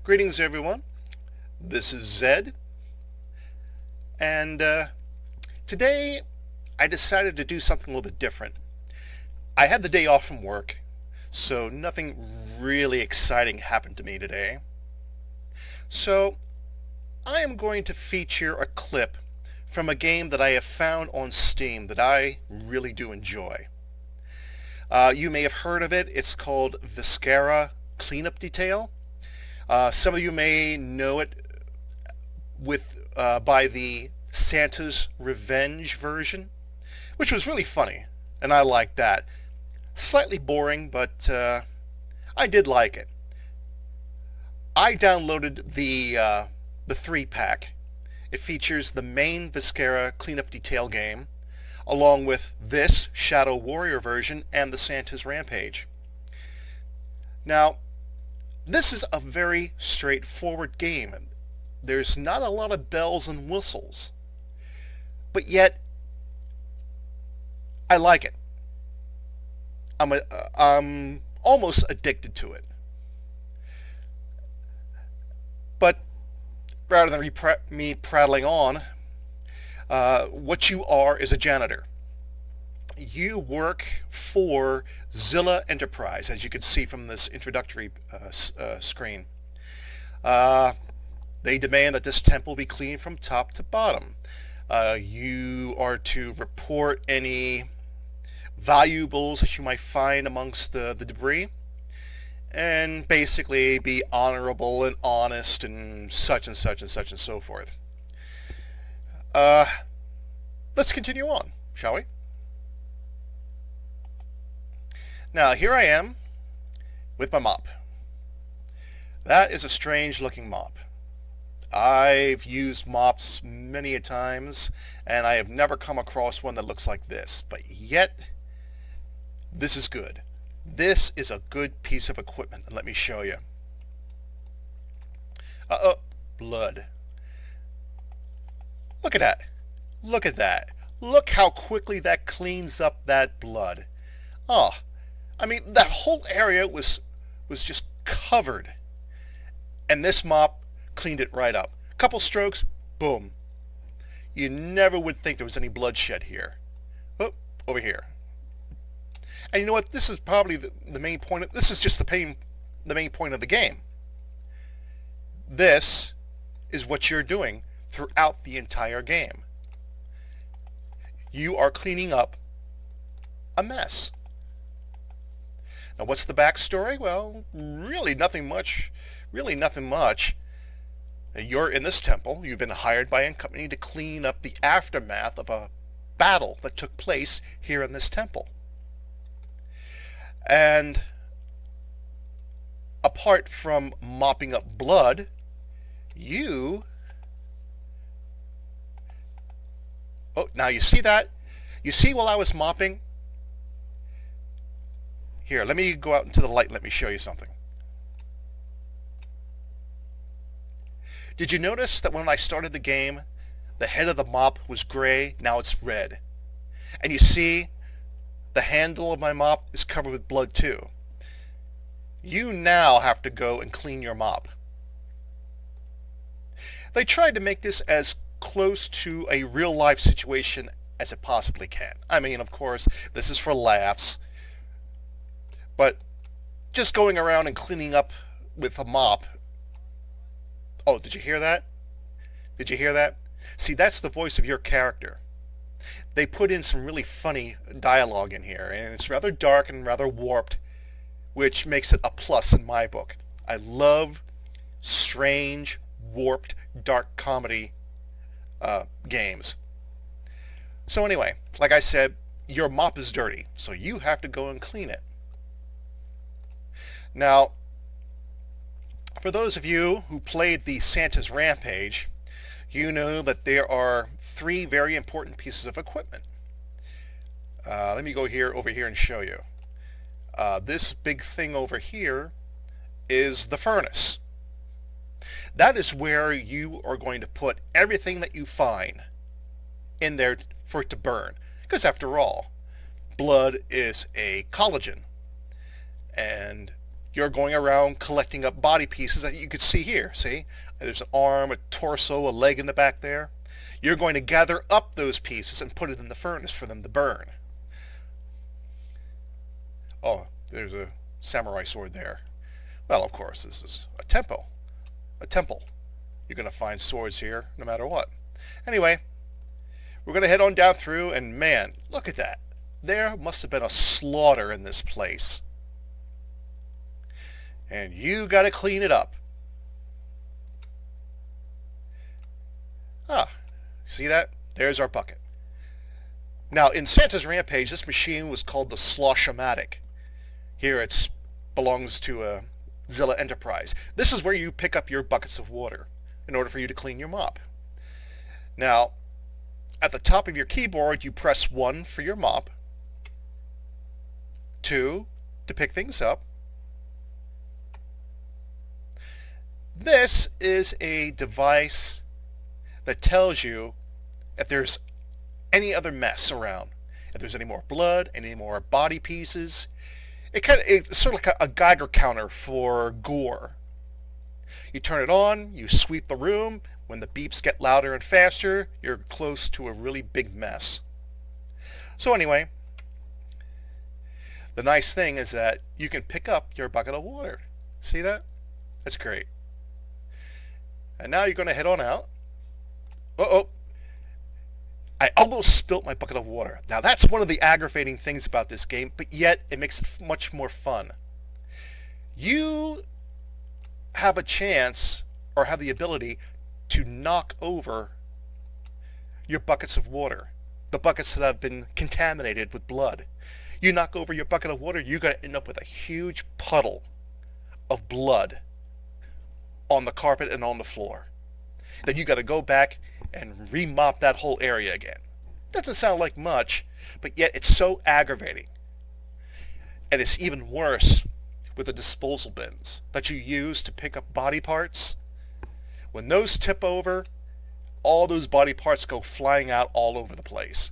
Greetings everyone, this is Zed, and today I decided to do something a little bit different. I had the day off from work, so nothing really exciting happened to me today. So I am going to feature a clip from a game that I have found on Steam that I really do enjoy. You may have heard of it. It's called Viscera Cleanup Detail. Some of you may know it by the Santa's Revenge version, which was really funny, and I liked that. Slightly boring, but I did like it. I downloaded the 3-pack. It features the main Viscera Cleanup Detail game, along with this Shadow Warrior version and the Santa's Rampage. Now, this is a very straightforward game. There's not a lot of bells and whistles, but yet I like it. I'm almost addicted to it. But rather than me prattling on, what you are is a janitor. You work for Zilla Enterprise, as you can see from this introductory screen. They demand that this temple be cleaned from top to bottom. You are to report any valuables that you might find amongst the debris, and basically be honorable and honest and such and such and such and so forth. Let's continue on, shall we? Now, here I am with my mop. That is a strange looking mop. I've used mops many a times, and I have never come across one that looks like this, but yet this is good. This is a good piece of equipment, and let me show you. Blood. Look at that. Look at that. Look how quickly that cleans up that blood. Oh, I mean, that whole area was just covered, and this mop cleaned it right up. Couple strokes, boom. You never would think there was any bloodshed here. Oh, over here. And you know what? This is probably the main point. This is just the main point of the game. This is what you're doing throughout the entire game. You are cleaning up a mess. Now, what's the backstory? Well, really nothing much. Really nothing much. You're in this temple. You've been hired by a company to clean up the aftermath of a battle that took place here in this temple. And apart from mopping up blood, you... Oh, now you see that? You see while I was mopping? Here, let me go out into the light and let me show you something. Did you notice that when I started the game, the head of the mop was gray, now it's red? And you see, the handle of my mop is covered with blood too. You now have to go and clean your mop. They tried to make this as close to a real-life situation as it possibly can. I mean, of course, this is for laughs. But just going around and cleaning up with a mop. Oh, did you hear that? Did you hear that? See, that's the voice of your character. They put in some really funny dialogue in here, and it's rather dark and rather warped, which makes it a plus in my book. I love strange, warped, dark comedy games. So anyway, like I said, your mop is dirty, so you have to go and clean it. Now, for those of you who played the Santa's Rampage, you know that there are 3 very important pieces of equipment. Let me go over here and show you. This big thing over here is the furnace. That is where you are going to put everything that you find in there for it to burn. Because after all, blood is a collagen. And you're going around collecting up body pieces that you could see here. See? There's an arm, a torso, a leg in the back there. You're going to gather up those pieces and put it in the furnace for them to burn. Oh, there's a samurai sword there. Well, of course, this is a temple. A temple. You're going to find swords here no matter what. Anyway, we're going to head on down through, and man, look at that. There must have been a slaughter in this place. And you got to clean it up. Ah, see that? There's our bucket. Now, in Santa's Rampage, this machine was called the Slosh-O-Matic. Here it belongs to Zilla Enterprise. This is where you pick up your buckets of water in order for you to clean your mop. Now, at the top of your keyboard, you press 1 for your mop, 2 to pick things up. This is a device that tells you if there's any other mess around, if there's any more blood, any more body pieces. It's sort of like a Geiger counter for gore. You turn it on, you sweep the room. When the beeps get louder and faster, you're close to a really big mess. So anyway, the nice thing is that you can pick up your bucket of water. See that? That's great. And now you're going to head on out. Uh-oh. I almost spilt my bucket of water. Now that's one of the aggravating things about this game, but yet it makes it much more fun. You have a chance, or have the ability, to knock over your buckets of water. The buckets that have been contaminated with blood. You knock over your bucket of water, you're going to end up with a huge puddle of blood on the carpet and on the floor. Then you got to go back and remop that whole area again. Doesn't sound like much, but yet it's so aggravating. And it's even worse with the disposal bins that you use to pick up body parts. When those tip over, all those body parts go flying out all over the place.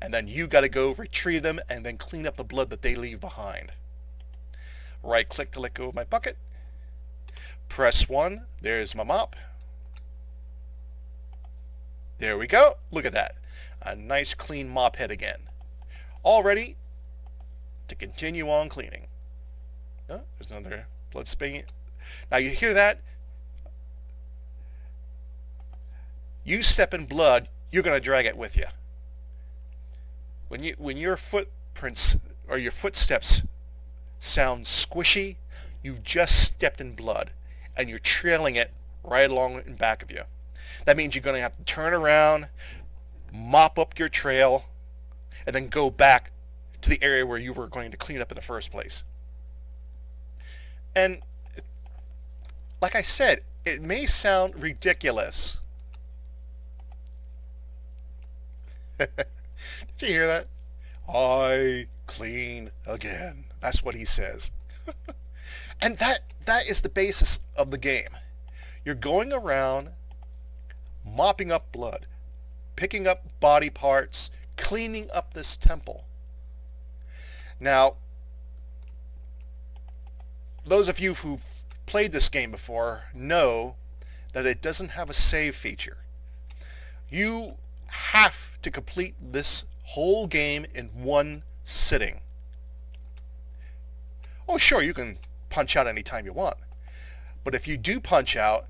And then you got to go retrieve them and then clean up the blood that they leave behind. Right click to let go of my bucket. Press 1. There's my mop. There we go. Look at that. A nice clean mop head again. All ready to continue on cleaning. Oh, there's another blood stain. Now you hear that? You step in blood, you're going to drag it with you. When your footprints or your footsteps sound squishy, you've just stepped in blood and you're trailing it right along in back of you. That means you're going to have to turn around, mop up your trail, and then go back to the area where you were going to clean up in the first place. And like I said, it may sound ridiculous. Did you hear that? I clean again. That's what he says. And that is the basis of the game. You're going around mopping up blood, picking up body parts, cleaning up this temple. Now, those of you who've played this game before know that it doesn't have a save feature. You have to complete this whole game in one sitting. Oh, sure, you can punch out anytime you want. But if you do punch out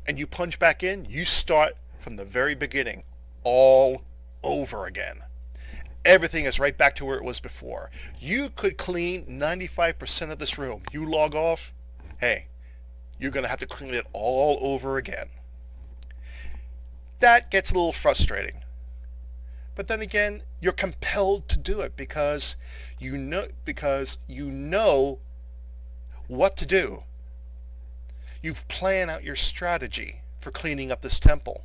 and you punch back in, you start from the very beginning all over again. Everything is right back to where it was before. You could clean 95% of this room. You log off, hey, you're going to have to clean it all over again. That gets a little frustrating. But then again, you're compelled to do it because you know what to do. You've planned out your strategy for cleaning up this temple.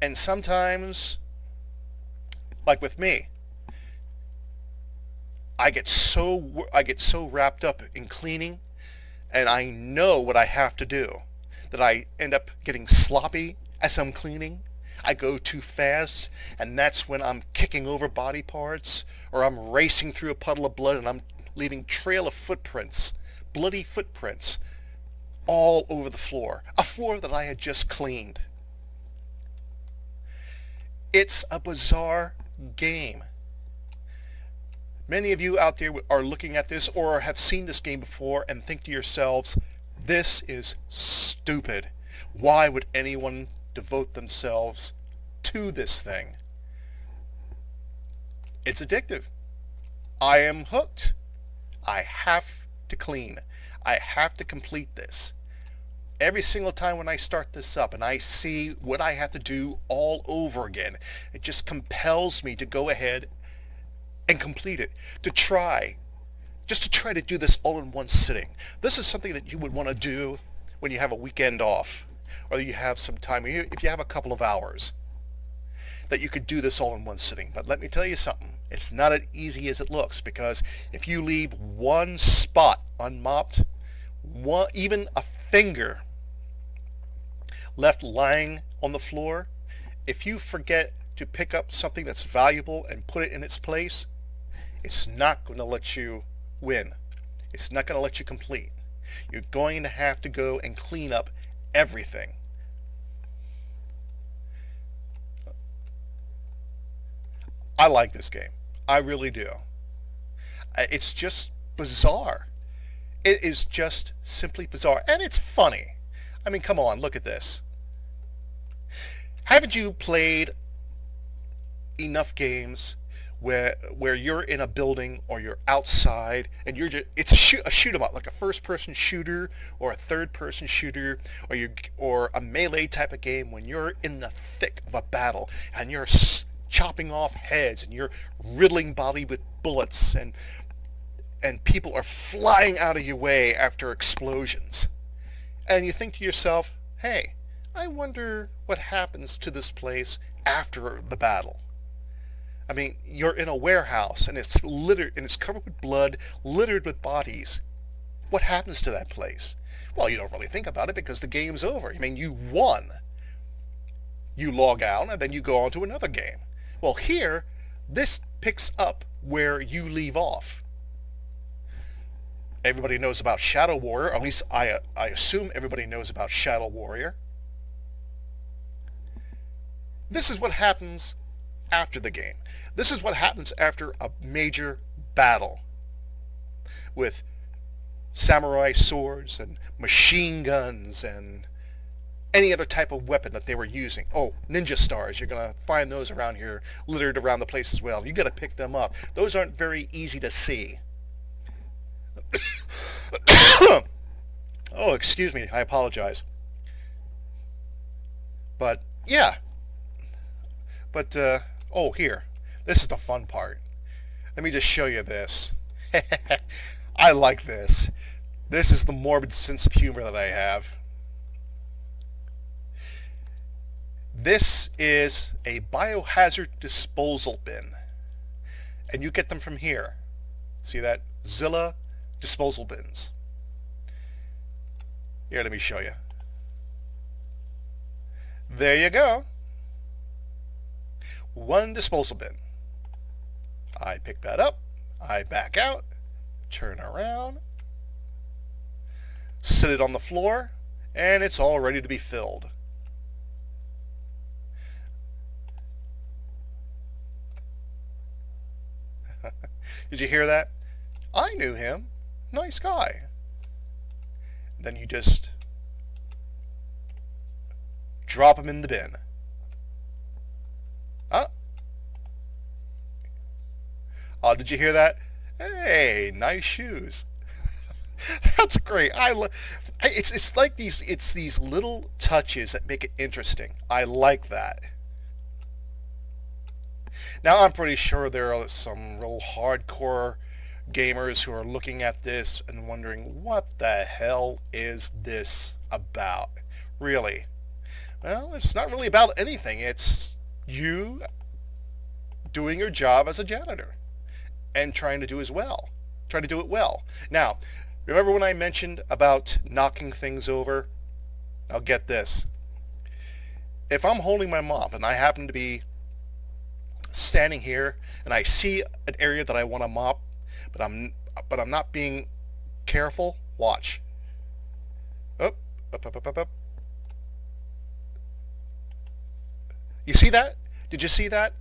And sometimes, like with me, I get so wrapped up in cleaning, and I know what I have to do, that I end up getting sloppy as I'm cleaning. I go too fast, and that's when I'm kicking over body parts, or I'm racing through a puddle of blood and I'm leaving trail of footprints, bloody footprints, all over the floor. A floor that I had just cleaned. It's a bizarre game. Many of you out there are looking at this or have seen this game before and think to yourselves, this is stupid. Why would anyone devote themselves to this thing? It's addictive. I am hooked. I have to clean. I have to complete this. Every single time when I start this up and I see what I have to do all over again, it just compels me to go ahead and complete it. Just to try to do this all in one sitting. This is something that you would want to do when you have a weekend off, or you have some time, if you have a couple of hours, that you could do this all in one sitting. But let me tell you something, it's not as easy as it looks, because if you leave one spot unmopped, even a finger left lying on the floor, if you forget to pick up something that's valuable and put it in its place, it's not going to let you win. It's not going to let you complete. You're going to have to go and clean up everything. I like this game. I really do. It's just bizarre. It is just simply bizarre. And it's funny. I mean, come on, look at this. Haven't you played enough games where you're in a building or you're outside and it's a shoot 'em up, like a first-person shooter or a third-person shooter, or a melee type of game when you're in the thick of a battle and you're chopping off heads and you're riddling body with bullets and people are flying out of your way after explosions. And you think to yourself, hey, I wonder what happens to this place after the battle. I mean, you're in a warehouse and it's littered and it's covered with blood, littered with bodies. What happens to that place? Well, you don't really think about it because the game's over. I mean, you won. You log out and then you go on to another game. Well, here, this picks up where you leave off. Everybody knows about Shadow Warrior, or at least I assume everybody knows about Shadow Warrior. This is what happens after the game. This is what happens after a major battle with samurai swords and machine guns and any other type of weapon that they were using. Oh, ninja stars. You're going to find those around here, littered around the place as well. You got to pick them up. Those aren't very easy to see. Oh, excuse me. I apologize. But, yeah. But, oh, here. This is the fun part. Let me just show you this. I like this. This is the morbid sense of humor that I have. This is a biohazard disposal bin. And you get them from here. See that? Zilla disposal bins. Here, let me show you. There you go. One disposal bin. I pick that up. I back out. Turn around. Sit it on the floor. And it's all ready to be filled. Did you hear that? I knew him. Nice guy. Then you just drop him in the bin. Oh, did you hear that? Hey, nice shoes. That's great. It's like these little touches that make it interesting. I like that. Now, I'm pretty sure there are some real hardcore gamers who are looking at this and wondering, what the hell is this about? Really? Well, it's not really about anything. It's you doing your job as a janitor and trying to do it well. Now, remember when I mentioned about knocking things over? Now get this. If I'm holding my mop and I happen to be standing here and I see an area that I want to mop, but but I'm not being careful. Watch. Up, up, up, up, up, up. You see that? Did you see that?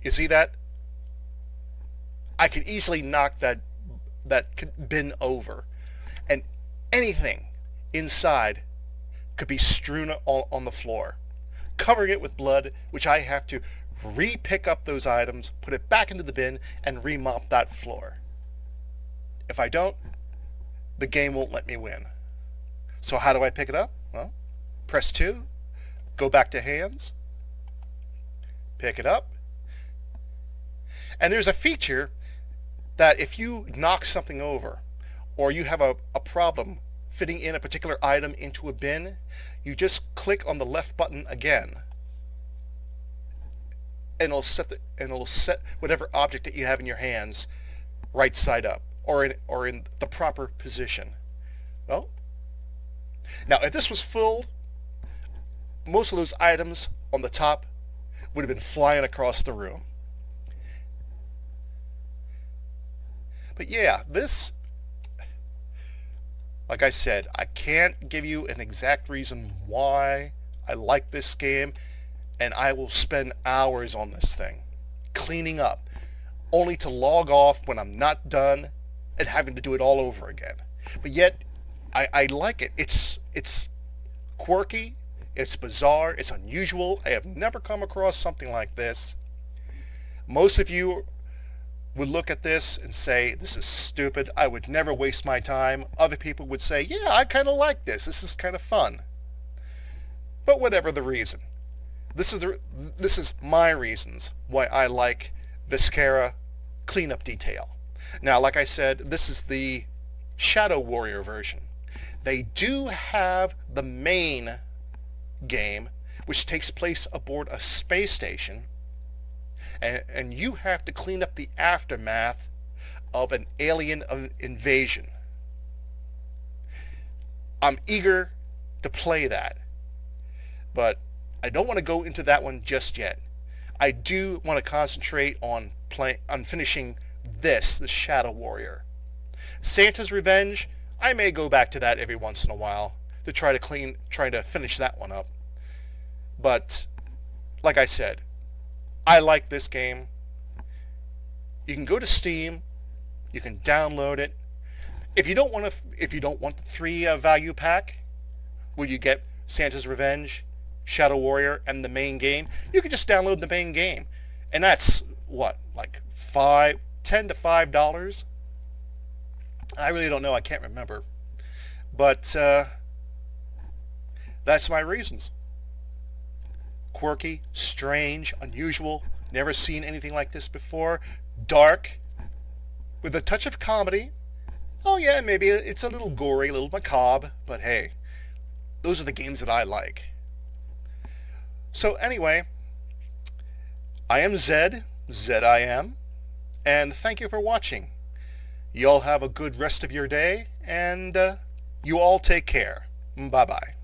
You see that? I could easily knock that bin over, and anything inside could be strewn on the floor, covering it with blood, which I have to re-pick up those items, put it back into the bin, and remop that floor. If I don't, the game won't let me win. So how do I pick it up? Well, press 2, go back to hands, pick it up, and there's a feature that if you knock something over, or you have a problem fitting in a particular item into a bin, you just click on the left button again, and it'll set whatever object that you have in your hands right side up, or in the proper position. Well, now if this was filled, most of those items on the top would have been flying across the room. But yeah, this, like I said, I can't give you an exact reason why I like this game, and I will spend hours on this thing, cleaning up, only to log off when I'm not done and having to do it all over again. But yet, I like it. It's quirky, it's bizarre, it's unusual. I have never come across something like this. Most of you would look at this and say, this is stupid, I would never waste my time. Other people would say, yeah, I kind of like this is kind of fun. But whatever the reason, this is my reasons why I like Viscera cleanup detail. Now, like I said, this is the Shadow Warrior version. They do have the main game, which takes place aboard a space station, and you have to clean up the aftermath of an alien invasion. I'm eager to play that, but I don't want to go into that one just yet. I do want to concentrate on finishing the Shadow Warrior. Santa's Revenge, I may go back to that every once in a while to try to finish that one up. But like I said, I like this game. You can go to Steam, you can download it. If you don't want the 3 value pack, where you get Santa's Revenge, Shadow Warrior, and the main game, you can just download the main game, and that's what, like $10 to $5. I really don't know. I can't remember, but that's my reasons. Quirky, strange, unusual, never seen anything like this before, dark, with a touch of comedy. Oh yeah, maybe it's a little gory, a little macabre, but hey, those are the games that I like. So anyway, I am Zed, Z-I-M, and thank you for watching. You all have a good rest of your day, and you all take care. Bye-bye.